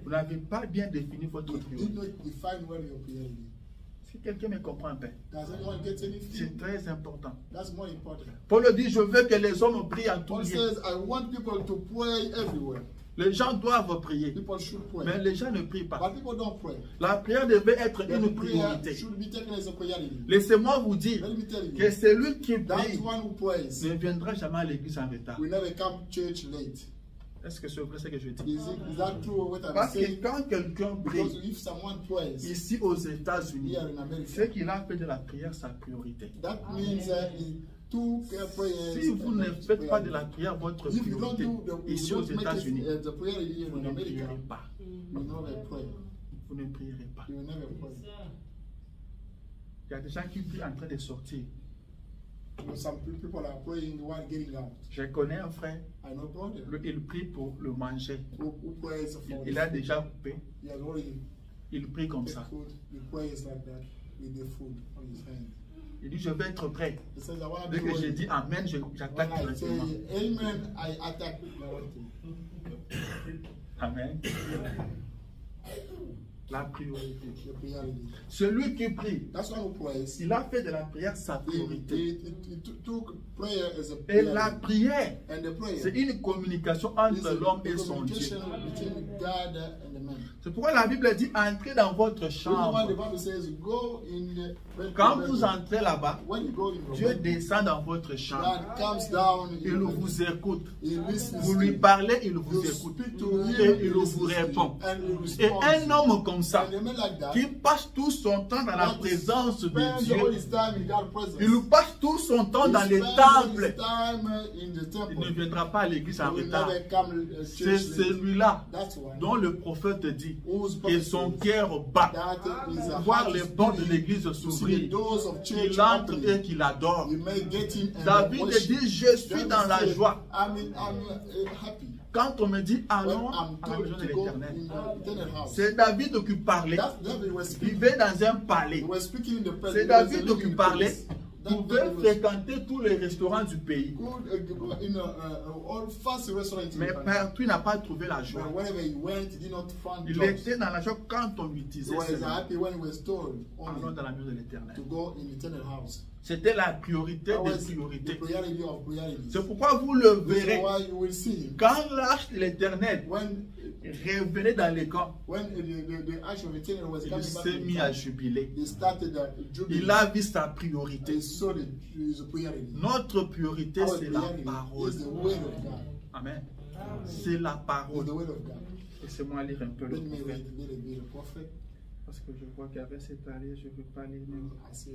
Vous n'avez pas bien défini votre priorité. Si quelqu'un me comprend un peu, c'est très important. Paul dit, je veux que les hommes prient en tout lieu. Les gens doivent prier, People should pray. mais les gens ne prient pas. But people don't pray. La prière devait être The une prayer priorité. should be taken as a priority. Laissez-moi vous dire Let me tell you, que celui qui that prie one who prays ne viendra jamais à l'église en retard. will never come to church late. Est-ce que c'est vrai ce que je dis? Is that true what I'm Parce que saying? quand quelqu'un Because prie if someone prays ici aux États-Unis, here in America, c'est qu'il a fait de la prière sa priorité. that means he took prayers. Si vous ne faites pas de la prière votre If you don't priorité do the, ici you aux don't make États-Unis, it, the prayer here vous in ne America, prierez pas. you will never pray. Vous ne prierez pas. You will never pray. Il y a des gens qui prient en train de sortir. You know, some people are praying while getting out. Je connais un frère, I know brother il prie pour le manger. who prays for Il a déjà coupé, he has already il prie comme take ça. food. He prays like that with the food on his hand. Il dit, je vais être prêt. He says, I want to Dès be que j'ai ready. dit Amen, When j'attaque I say directement. amen, I attack directly. Amen. La priorité. The priority. Celui qui prie, That's why who prays. il a fait de la prière sa priorité. He took prayer as a Et priority. la prière, And the prayer c'est une communication is entre l'homme a et son Dieu. communication between God and the man. C'est pourquoi la Bible dit entrez dans votre This is why the chambre. Bible says, go in the Quand vous entrez là-bas, when you go in the Dieu room, descend dans votre chambre. God comes down. Il vous écoute. He listens Vous to lui you. parlez, il vous You écoute. speak to him, Et il he vous listens to you, répond. and he Et responds un to you. homme comme ça, And a man like that, qui passe tout son temps dans la that présence de spends all Dieu, his time in God's presence. il passe tout son temps He dans les spends all temples. his time in the Il ne temple. viendra pas à l'église He en will retard. never come to C'est church late. celui-là That's why. dont le prophète dit Whose que prophet son says cœur bat. that is a Voir heart les portes de spirit l'église to see the s'ouvrir. doors of church Qu'il entre opening. et qu'il adore. You may get in and David worship. dit, je suis David dans la said, joie. I'm happy. Quand on me dit When allons I'm à la told maison de to go l'Éternel, in the eternal house. c'est David qui parlait. That's David was Il speaking. vivait dans un He palais. was speaking in the presence. C'est David qui parlait. Pouvait fréquenter tous les restaurants du pays. Go in all fast restaurant. Mais partout, il n'a pas trouvé la But joie. wherever he went, he did not find Il jobs. était dans la joie quand on lui He disait was seulement, happy when he was told allons only dans la maison de l'Éternel. to go in the eternal house. C'était la priorité That was des the priorités. priority of priorities. C'est pourquoi vous le This is verrez. why you will see him Quand l'arche de l'Éternel when revenait dans les camps, the ash of eternal was il coming back. s'est mis à jubiler. He started jubilee. Il a vu sa priorité. He saw his priority. Notre priorité, Our c'est la priority parole. is the word of God. Amen. C'est la Is parole. the word of God. Laissez-moi lire un peu le Let me prophète. read a little bit of prophet. Parce que je vois qu'avec cette allée, je ne veux pas lire même. I say,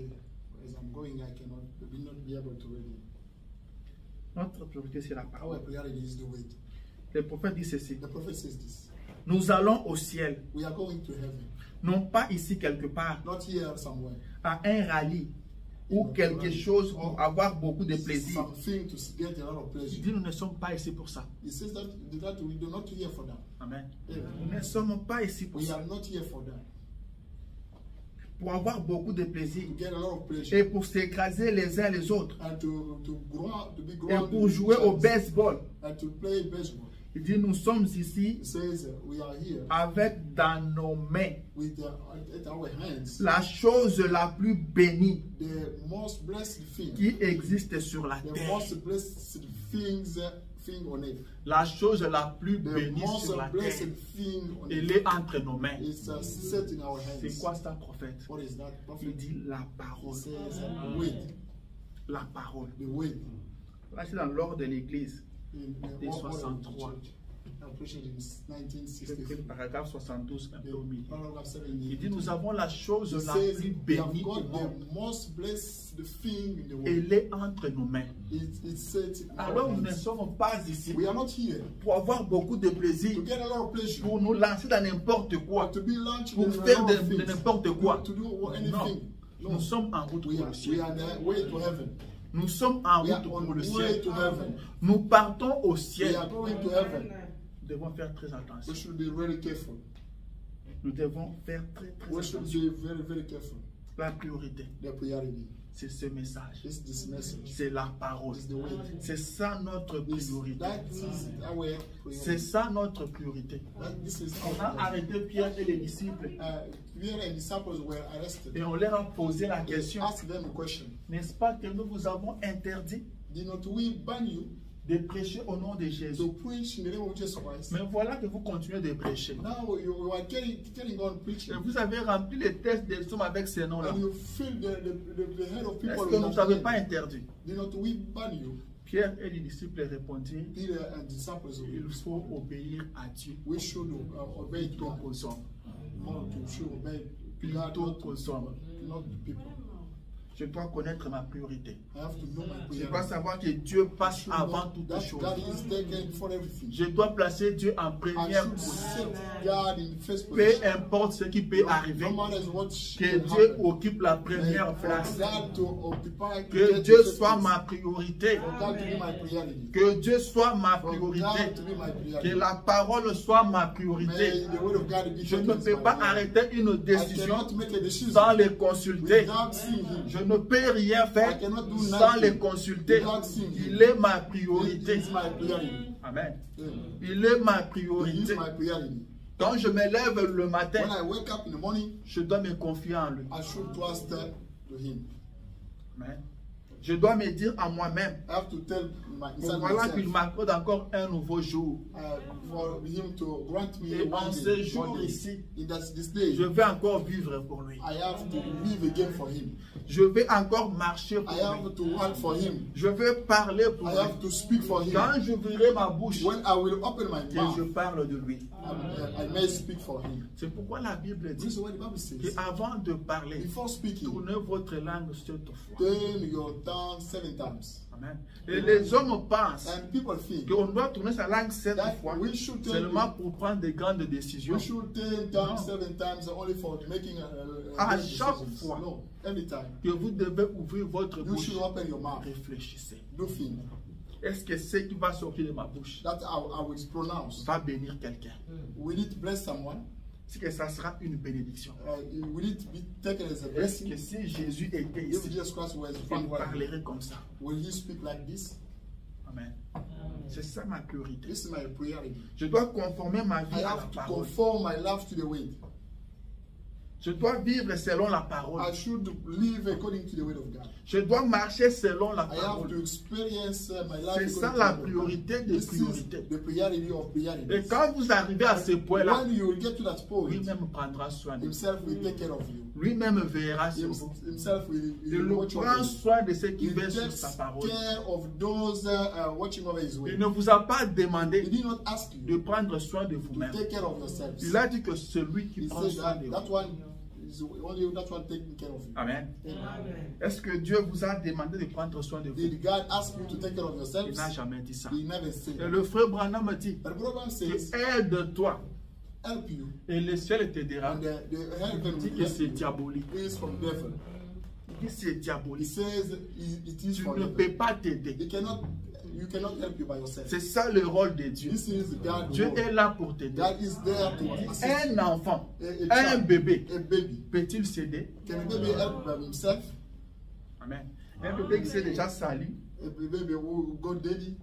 as I'm going, I will not be able to read it. Notre priorité, c'est la Our parole. priority is the word. Le prophète dit ceci. The prophet says this. Nous allons au ciel, We are going to heaven. non pas ici quelque part, Not here somewhere. à un rallye ou quelque chose pour avoir beaucoup de plaisir. Something to get a lot of Il pleasure. dit, nous ne sommes pas ici pour ça. He says that we do not here for that. Amen. Yeah. Nous ne sommes pas ici pour We ça. are not here for that. Pour avoir beaucoup de plaisir To get a lot of et pleasure. pour s'écraser les uns les autres And to grow, to be et grown. pour jouer au baseball. And to play baseball. Il dit, nous sommes ici He says we are here avec dans nos mains with at our hands la chose la plus bénie the most blessed thing. qui existe sur la The terre. most blessed thing on earth. La chose la plus The bénie most sur la blessed terre. thing on Elle earth. est entre nos mains. It's set in our hands. C'est quoi ça, prophète? What is that? Prophet? Il dit la It parole. says the word. La parole. The word. Là, c'est dans l'ordre de l'Église. In the Des whole order of the 63. church. I preached in C'est le 1963. paragraphe 72, un peu au milieu. Paragraph 7. Il dit, nous avons la chose It la says plus we have bénie au got monde. the most blessed thing in the world. Elle est entre nos mains. It's set in our Alors, nous ne hands. sommes pas ici We are not here pour avoir beaucoup de plaisir, to get a lot of pleasure. pour nous lancer dans n'importe quoi, To be launched pour in faire a lot of de things. n'importe quoi. To do Non, anything. nous sommes en route We pour are, le we ciel. are on the way to heaven. Nous sommes en We are route on pour le the ciel. way to heaven. Nous partons au We ciel. are going to heaven. Nous devons faire très We attention. should be really careful. Nous devons faire très We should attention. be very, very careful. La priorité, The priority. c'est ce message. This message. C'est la parole. Is the word. C'est ça notre priorité. That is our C'est priority. ça notre priorité. This is On a our priority. arrêté Pierre et les disciples Pierre and disciples were arrested. et on leur a posé la question. Ask them a question. N'est-ce pas que nous vous avons interdit Did not we ban you de prêcher au nom de Jésus. to preach in the name of Jesus Christ. Mais voilà que vous continuez de prêcher. Now you are carrying on preaching. Et vous avez rempli les tests des hommes avec ces noms-là. And you fill the head of people. Est-ce que nous n'avons pas interdit? Did not we ban you? Pierre et les disciples répondirent, Peter and disciples, il faut obéir à Dieu. we should obey Plutôt God. qu'aux hommes. More to should obey God, Plutôt not qu'aux hommes. the people. Je dois connaître ma priorité. I have to know my Je dois priority. savoir que Dieu passe avant toutes That choses. God is taken for everything. Je dois placer Dieu en I première should position. set God in the first Peu position. importe ce qui peut arriver, No matter what que Dieu occupe la première place. Que Dieu soit ma priorité. Que Dieu soit ma priorité. Que la parole soit ma priorité. Je ne peux pas arrêter une décision sans les consulter. Je ne peux rien faire sans les consulter. Il est ma priorité. Amen. Il est ma priorité. Quand je me lève le matin, je dois me confier en lui. Amen. Je dois me dire à moi-même, voilà qu'il m'accorde encore un nouveau jour. Et en ce jour ici, je vais encore vivre pour lui. Je vais encore marcher pour lui. Je vais parler pour lui. Quand j'ouvrirai ma bouche, que je parle de lui. C'est pourquoi la Bible dit qu'avant de parler, tournez votre langue 7 fois. Amen. Et les hommes pensent qu'on doit tourner sa langue 7 fois seulement pour prendre des grandes décisions. À chaque fois que vous devez ouvrir votre bouche, réfléchissez. Est-ce que ce qui va sortir de ma bouche va bénir quelqu'un? Est-ce que ça sera une bénédiction? Est-ce que si Jésus était ici, il parlerait comme ça? Amen. C'est ça ma priorité. Je dois conformer ma vie à la parole. Je dois vivre selon la parole. Je dois marcher selon la parole. C'est ça la priorité des priorités. Et quand vous arrivez à ce point-là, lui-même prendra soin de vous. Lui-même verra sur vous. Il prend soin de ceux qui veillent sur sa parole. Il ne vous a pas demandé de prendre soin de vous-même. Il a dit que celui qui prend soin de vous. Amen. Est-ce que Dieu vous a demandé de prendre soin de vous? Il n'a jamais dit ça. Et le frère Branham dit que aide-toi et le ciel t'aidera. Il dit que c'est diabolique. Il dit que c'est diabolique. Tu ne peux pas t'aider. C'est ça le rôle de Dieu. Dieu est là pour t'aider. Un enfant, un bébé, peut-il s'aider? Amen. Un bébé qui s'est déjà sali,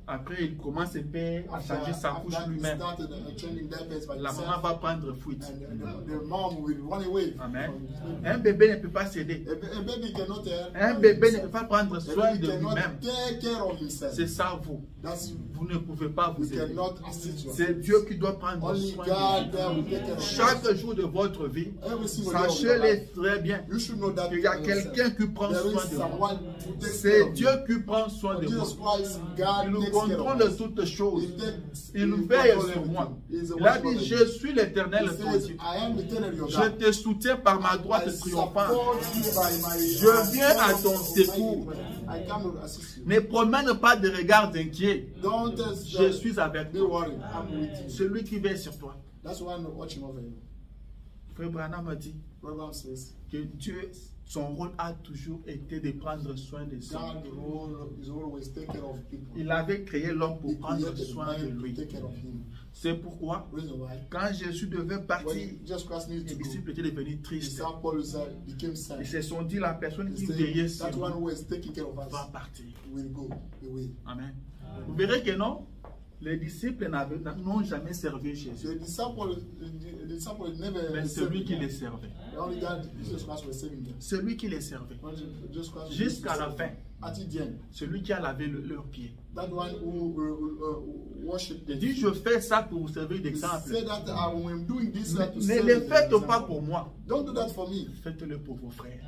après il commence à changer sa couche lui-même. La maman va prendre fuite. Amen. Un bébé ne peut pas s'aider. Un bébé ne peut pas prendre soin de lui-même. C'est ça vous. Vous ne pouvez pas vous aider. C'est Dieu qui doit prendre soin de vous. Chaque jour de votre vie, sachez-le très bien qu'il y a quelqu'un qui prend soin de vous. C'est Dieu qui prend soin de vous. Il contrôle toutes choses. Il veille sur moi. Il a dit, je suis l'Éternel ton Dieu. Je te soutiens par ma droite triomphante. Je viens à ton secours. Ne promène pas de regard inquiet. Je suis avec toi. Celui qui veille sur toi. Frère Branham a dit que Dieu, son rôle a toujours été de prendre soin des hommes. Il avait créé l'homme pour prendre soin de lui. C'est pourquoi, quand Jésus devait partir, les disciples étaient devenus tristes. Ils se sont dit, la personne qui veillait sur nous va partir. Amen. Vous verrez que non, les disciples n'ont jamais servi Jésus. Mais celui qui les servait. Celui qui les servait. Jusqu'à la fin. Celui qui a lavé leurs pieds. That one who worship Il dit, je fais ça pour vous servir d'exemple. Say that I am doing this to Ne serve le as an faites example. pas pour moi. Don't do that for me. Faites-le pour vos frères.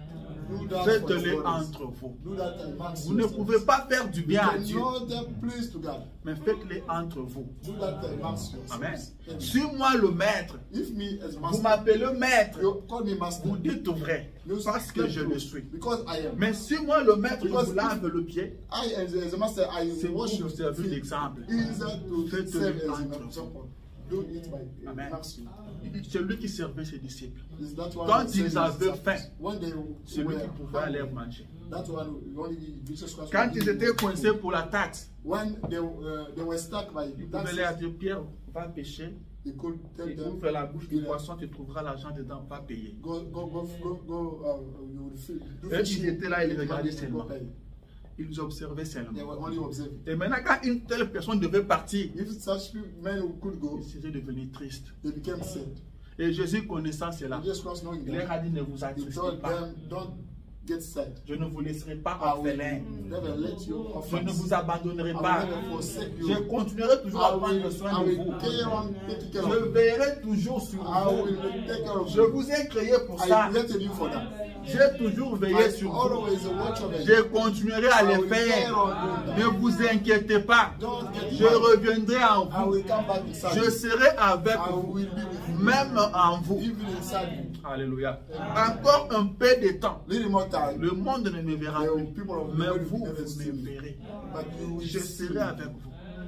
Do that for your Faites-le brothers. entre vous. Do that amongst Vous ne yourselves. pouvez pas faire du bien à Dieu, You cannot please to God. mais faites-le entre vous. Do that amongst yourselves. Amen. Amen. Suis-moi le maître. If me as Vous master, m'appelez maître. you call me master. Vous dites vrai, parce que je le suis. Because I am. Mais si moi le maître, je Because vous lave le pied, I as a master, I c'est pour worship vous servir feet. d'exemple. Is that to Faites-le serve as an entre vous. example. Do it by Amen. amongst you. Celui qui servait ses disciples. Is that one Quand who ils said avaient his faim, disciples, when they celui were qui pouvait aller manger. that one only Jesus Christ. Quand would ils give étaient them coincés food. pour la taxe, When they were stuck by ils pouvaient taxes, leur dire, Pierre, va pêcher, they could tell et them, ouvre la bouche du Yeah. poisson, tu trouveras l'argent dedans, va payer. go, you will feel. Do Et fishing, ils étaient là, ils get regardaient money, seulement. go pay. Ils observaient They seulement. were only observing. Et maintenant, quand une telle personne devait partir, If such men who could go, ils étaient devenus tristes. they became sad. Et Jésus connaissant cela, Jesus Christ knowing il leur that, a dit, ne vous he attristez told pas. them, don't get sad. Je ne vous laisserai pas I will orphelin. never let you Je ne orphans. vous abandonnerai I will pas. never forsake you. Je continuerai toujours à prendre soin de I vous. will carry on taking care Je of you. veillerai toujours sur I vous. will take care of Je you. vous ai créé pour I ça. created you for that. J'ai toujours veillé I sur vous. always watch over you. Je continuerai à I le will carry faire. on doing that. Ne vous inquiétez pas. Don't get Je worried. reviendrai en I vous. will come back inside Je you. serai avec I vous. will be with you. Même en vous. Even inside you. Alléluia. Encore un peu de temps. Little more time. Le monde ne me verra The plus. people of the Mais world vous, will never vous see me me. verrez. But you will Je see serai me. avec vous.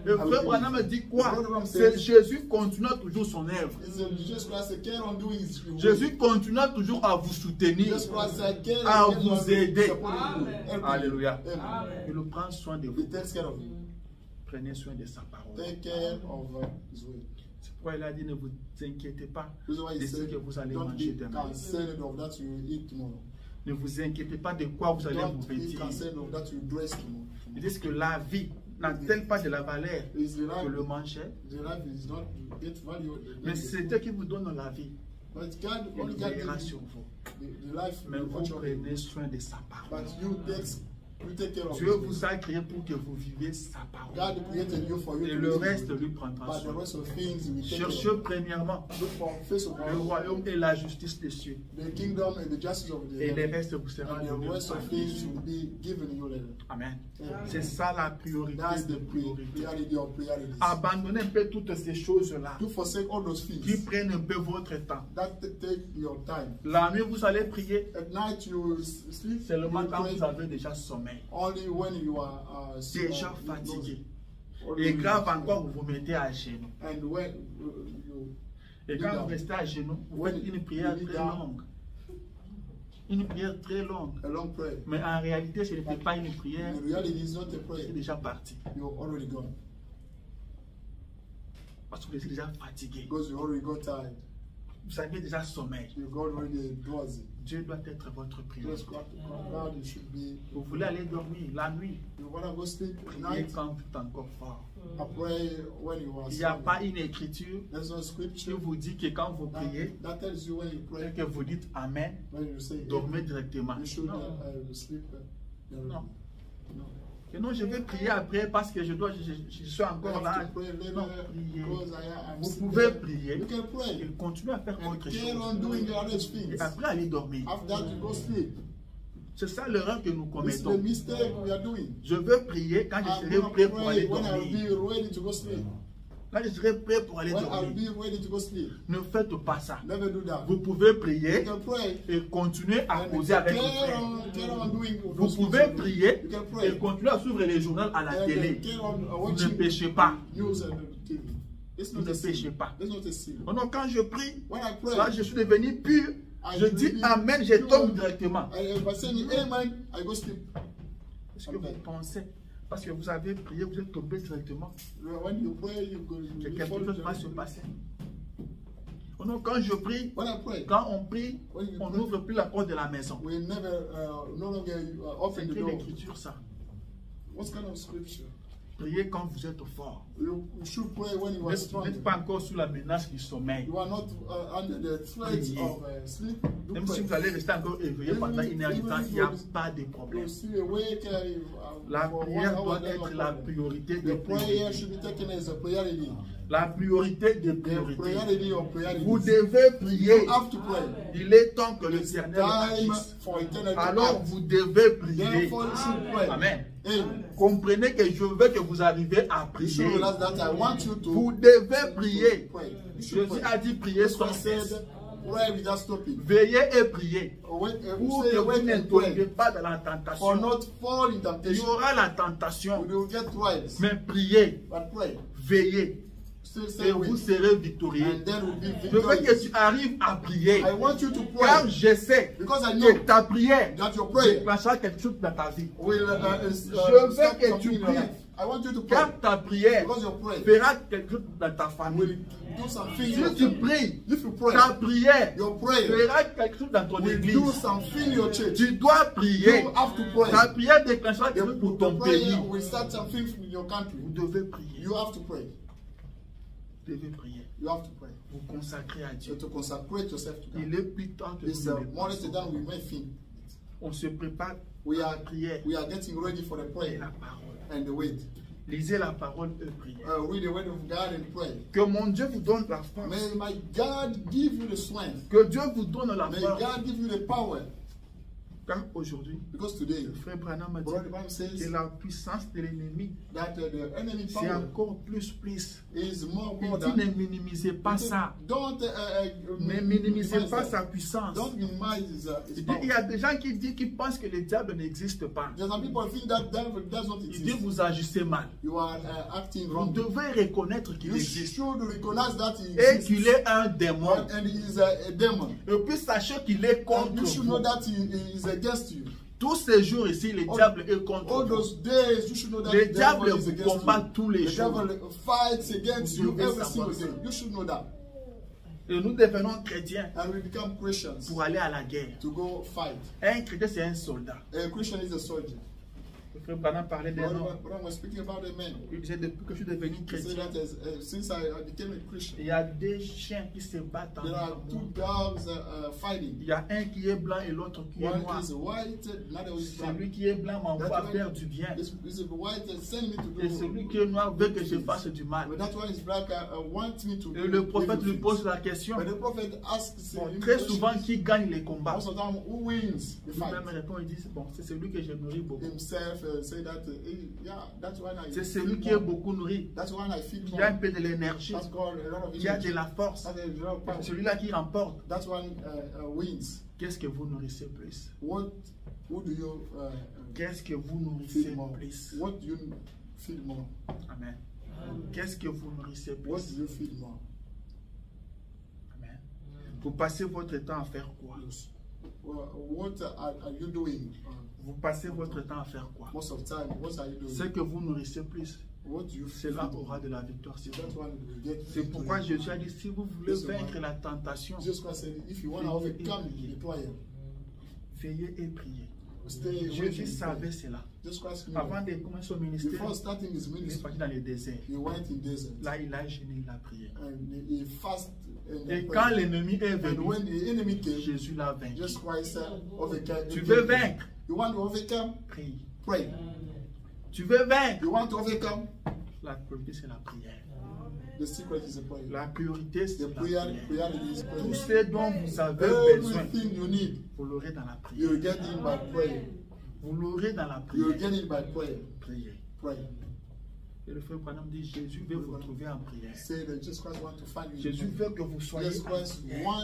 Le will frère be Branham me dit quoi? The brother Branham C'est says- Jésus continue toujours son œuvre. It's Jesus Christ carry on doing his will. Jésus continue toujours à vous soutenir. Jesus Christ carry À on vous aider. supporting you. Help you. Alléluia. Amen. Il prend soin de He vous. takes care of you. Prenez soin de sa parole. Take care of his will. C'est pourquoi il a dit ne vous inquiétez pas This is why de he ce said, que vous allez don't manger be demain. concerned of that you will eat tomorrow. Ne vous inquiétez pas de quoi vous allez vous Don't be vêtir. concerned of that you dress tomorrow. Ils disent que la vie n'a-t-elle pas de la valeur Is the que le life, manger? the life is not get value. Mais c'est Dieu qui vous donne la vie. But God, Il only God veillera gives sur you vous. the life. Mais will vous watch over you. prenez soin de sa parole. But you take care of Dieu it. vous a créé pour que vous viviez sa parole. God created you for you Et to le live. reste lui prendra But the soin. rest of things will take care Cherchez of. premièrement Look for face of le God, royaume et la justice des cieux. the kingdom and the justice of the Et le heaven. reste vous sera And the donné. rest of things will be given you later. Amen. Amen. C'est ça la priorité That's de the priorité. priority of priorities. Abandonnez un peu toutes ces choses-là To forsake all those qui things prennent un peu votre temps. that take your time. La nuit, vous allez prier At night you will sleep. seulement you quand pray vous avez déjà sommeil. only when you are Déjà fatigué. Only Et when grave you- encore, vous vous mettez à genoux. And when you Et quand vous restez à genoux, vous faites une prière très longue. Une prière très longue. a long prayer. Mais en réalité, ce n'était pas une prière. In reality, it's not a C'est prayer. déjà parti. You're already gone Parce que vous êtes déjà fatigué. because you already got tired. Vous avez déjà sommeil. You got already drowsy. Dieu doit être votre Just priorité. God, you should be. Vous voulez aller dormir la nuit. You wanna go sleep at Priez night. quand vous êtes encore fort. I pray when you are Il n'y a pas sleeping. une écriture There's no qui scripture vous dit que quand vous priez, that tells you when you et pray, que vous dites Amen, when you say dormez directement. you should Non. sleep. Non. No. Et non, je vais prier après parce que je suis I encore have là. to pray later Non, priez. because I'm Vous sleeping. pouvez prier You can et pray continuer à faire and autre carry on chose. doing the other Et things. après aller dormir. After that, you go sleep. C'est ça l'erreur que nous This is the commettons. mistake we are doing. Je veux prier quand je I'm serai gonna prêt pour aller pray when I'll dormir. be ready to go sleep. Quand je serai prêt pour aller When I'll dormir. be ready to go sleep. Ne faites pas ça. Never do that. Vous pouvez You prier can pray et continuer à and causer avec vos carry frères. on doing Vous those things pouvez you do. prier You can et pray continuer à suivre les journaux à la and télé. carry on Vous ne watching péchez pas. news and TV. It's Vous not ne a sin. péchez pas. It's not a sin. Oh non, quand je prie, When I pray, là je suis devenu pur. I Je dis really Amen, je do tombe it. directement. If I say amen, I go sleep. Est-ce que vous pensez? Parce que vous avez prié, vous êtes tombé directement. When you pray, you go. Que You quelque follow chose va se the- passer. Oh non, quand je prie, When I pray, quand on prie, When you on pray, n'ouvre plus la porte de la maison. we never, no longer C'est open the quelle door. écriture ça? What kind of scripture? Priez quand vous êtes fort. You should pray when you are strong. Vous n'êtes pas encore sous la menace du sommeil. You are not under the threat of sleep. Même si vous allez rester encore éveillé pendant une heure de temps, il n'y a pas de problème. La prière doit être la priorité des prières. La priorité des priorités. Vous devez prier. Il est temps que le Seigneur agisse. Alors vous devez prier. Amen. Comprenez que je veux que vous arriviez à prier. Vous devez prier. Jésus a dit prier sans cesse. Veillez et priez pour que vous ne tombiez pas dans la tentation. Il y aura la tentation, mais priez, veillez. Et vous serez victorieux. Je veux que tu arrives à prier. Car je sais que ta prière déclenchera quelque chose dans ta vie. Je veux que tu pries. Car ta prière fera quelque chose dans ta famille. Si tu pries, ta prière fera quelque chose dans ton église. Tu dois prier. Ta prière déclenchera quelque chose pour ton pays. Vous devez prier. Vous devez prier. Vous consacrer à Dieu. Il est plus tard que nous. On se prépare à la prière. Et la parole. Lisez la parole et priez. Que mon Dieu vous donne la force. Que Dieu vous donne la force. Car aujourd'hui, le frère Branham a dit que la puissance de l'ennemi, c'est encore plus. Il dit ne minimisez pas ça. Ne minimisez pas sa puissance. Il y a des gens qui pensent que le diable n'existe pas. Il dit vous agissez mal. Vous devez reconnaître qu'il existe. Et qu'il est un démon. Et puis sachez qu'il est contre vous. Tous ces jours ici, le diable est contre vous. Le diable vous combat tous les jours. Et nous devenons chrétiens pour aller à la guerre. Un chrétien, c'est un soldat. Le frère Branham parlait d'un homme. Il disait depuis que je suis devenu chrétien, il y a des chiens qui se battent il y a un qui est blanc et l'autre qui est noir. Celui qui est blanc m'envoie faire du bien. Et celui qui est noir veut que je fasse du mal. Et le prophète lui pose la question. Très souvent, qui gagne les combats? Il répond, il dit, bon, c'est celui que je nourris beaucoup. C'est celui qui est beaucoup nourri, qui a un peu de l'énergie, qui a de la force. Celui-là qui remporte. Qu'est-ce que vous nourrissez plus? Qu'est-ce que vous nourrissez plus? Amen. Qu'est-ce que vous nourrissez plus? Amen. Vous passez votre temps à faire quoi? Vous passez votre temps à faire quoi? Ce que vous nourrissez plus, cela aura de la victoire. C'est pourquoi Jésus a dit, si vous voulez vaincre la tentation, veillez et priez. Jésus savait cela. Avant de commencer au ministère, il est parti dans le désert. Là, il a jeûné, il a prié. Et quand l'ennemi est venu, Jésus l'a vaincu. Tu veux vaincre? Prie. Tu veux vaincre? La priorité, c'est la prière. La priorité, c'est la prière. Tout ce dont vous avez besoin, vous l'aurez dans la prière. Vous l'aurez dans la prière. Priez. Et le frère Branham dit, Jésus veut vous trouver en prière. Jésus veut que vous soyez en prière.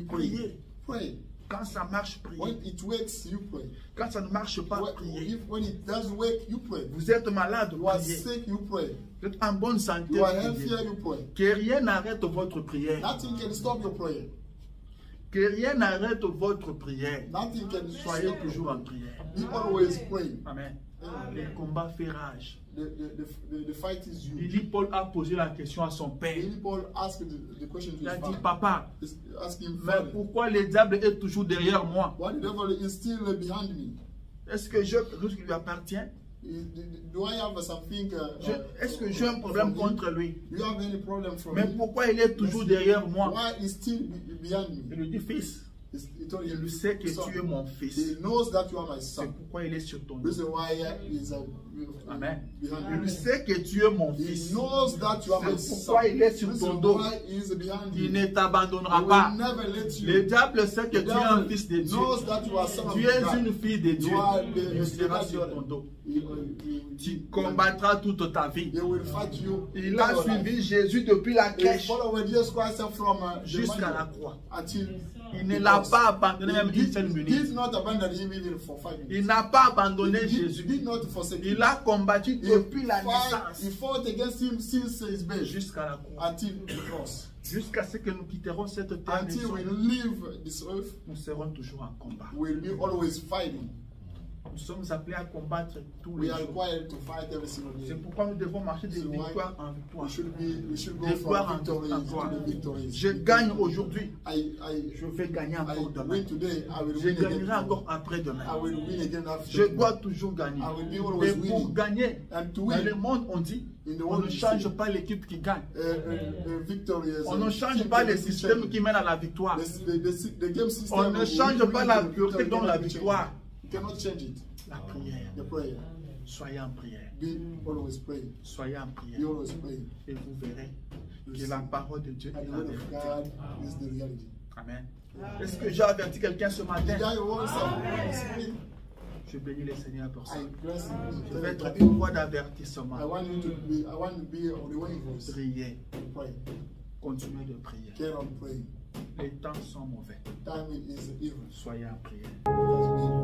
Priez. Quand ça marche, priez. Quand ça ne marche pas, priez. Vous êtes malade, priez. Vous êtes en bonne santé, priez. Que rien n'arrête votre prière. Que rien n'arrête votre prière. Soyez toujours en prière. Amen. Le combat fait rage. Billy Paul a posé la question à son père. Il a dit, papa, mais pourquoi le diable est toujours derrière moi? Est-ce que je fais ce qui lui appartient? Do I have something? Est-ce que j'ai un problème contre lui? Do you have any problem from Mais him? pourquoi il est toujours derrière moi? Why is still behind me? Il lui dit, fils, He told him, je sais que son. tu es mon fils. He knows that you are my C'est son. pourquoi il est sur ton dos. Reason why he is Amen. behind Il you. sait que tu es mon He fils. knows that you are my C'est son. pourquoi il est sur ton Reason dos. why he is behind Il you. ne t'abandonnera He pas. will never let you. Le diable sait que The tu es un devil fils de Dieu. knows that you are son of Tu es God. une fille de Dieu. You are Il sera the sur ton dos. Tu He combattras toute ta vie. will fight you. Il a suivi Jésus depuis la He crèche followed Jesus Christ from the jusqu'à la manual croix. until Il ne l'a pas abandonné même he une seule did minute. not abandon him even for 5 Il minutes. n'a pas abandonné He Jésus. did not forsake him. Il a combattu depuis la He naissance fought against him since his birth jusqu'à la croix. until the cross. Jusqu'à ce que nous quitterons cette terre, Until we leave this earth, nous serons toujours en combat. we'll be always fighting. Nous sommes appelés à combattre tous We les are jours. required to fight every single day. C'est pourquoi nous devons marcher de So why victoire en victoire. We should go De gloire from en victories gloire. to the victories. Je gagne aujourd'hui. I Je vais gagner encore win demain. today. I will Je win gagnerai again. encore après-demain. I will win again after. Je dois toujours gagner. I will be always Et pour winning. gagner, And to dans le win, monde, on dit, in the on world, ne we change say, pas l'équipe qui gagne. victory is On ne change pas le système qui mène à la victoire. The game system. On ne change pas la pureté dans la victory. victoire. You cannot change it. La prière. The prayer. Soyez en prière. Be always praying. Soyez en Be prière. always praying. Et vous verrez que la parole de Dieu And est the la word of vérité. God is the reality. Amen. Est-ce que j'ai averti quelqu'un ce matin? Did I warn someone this morning? Je bénis le Seigneur pour ça. I bless Je vais être you. une voix d'avertissement. I want you to be on the winning voice. Priez. Pray. Continuez de prier. Carry on praying. Les temps sont mauvais. Time is evil. Soyez en prière. Let's be